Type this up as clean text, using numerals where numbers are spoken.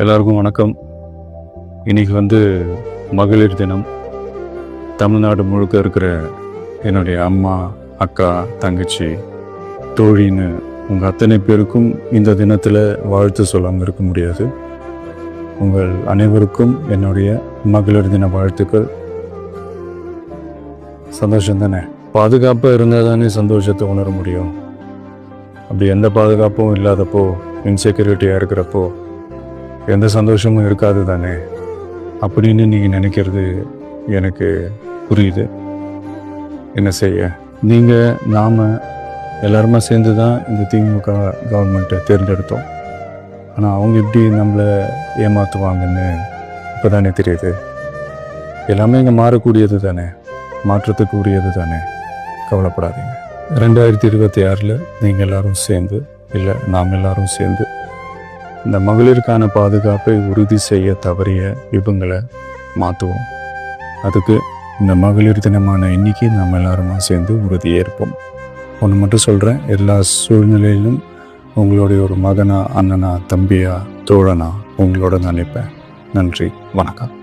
எல்லாருக்கும் வணக்கம். இன்னைக்கு மகளிர் தினம். தமிழ்நாடு முழுக்க இருக்கிற என்னுடைய அம்மா, அக்கா, தங்கச்சி, தோழின்னு உங்கள் அத்தனை பேருக்கும் இந்த தினத்தில் வாழ்த்து சொல்லாமல் இருக்க முடியாது. உங்கள் அனைவருக்கும் என்னுடைய மகளிர் தின வாழ்த்துக்கள். சந்தோஷம் தானே? பாதுகாப்பாக இருந்தால் தானே சந்தோஷத்தை உணர முடியும். அப்படி எந்த பாதுகாப்பும் இல்லாதப்போ, இன்செக்யூரிட்டியாக இருக்கிறப்போ எந்த சந்தோஷமும் இருக்காது தானே அப்படின்னு நீங்கள் நினைக்கிறது எனக்கு புரியுது. என்ன செய்ய, நீங்கள் நாம் எல்லாருமே சேர்ந்து தான் இந்த திமுக கவர்மெண்ட்டை தேர்ந்தெடுத்தோம். ஆனால் அவங்க எப்படி நம்மளை ஏமாற்றுவாங்கன்னு இப்போ தானே தெரியுது. எல்லாமே இங்கே மாறக்கூடியது தானே, மாற்றத்துக்கு உரியது தானே. கவலைப்படாதீங்க. 2026 நீங்கள் எல்லாரும் சேர்ந்து, இல்லை நாம் எல்லாரும் சேர்ந்து இந்த மகளிருக்கான பாதுகாப்பை உறுதி செய்ய தவறிய விபங்களை மாற்றுவோம். அதுக்கு இந்த மகளிர் தினமான இன்னைக்கு நாம் எல்லாருமா சேர்ந்து உறுதியேற்போம். ஒன்று மட்டும் சொல்கிறேன், எல்லா சூழ்நிலையிலும் உங்களுடைய ஒரு மகனா, அண்ணனா, தம்பியா, தோழனா உங்களோட நினைப்பேன். நன்றி, வணக்கம்.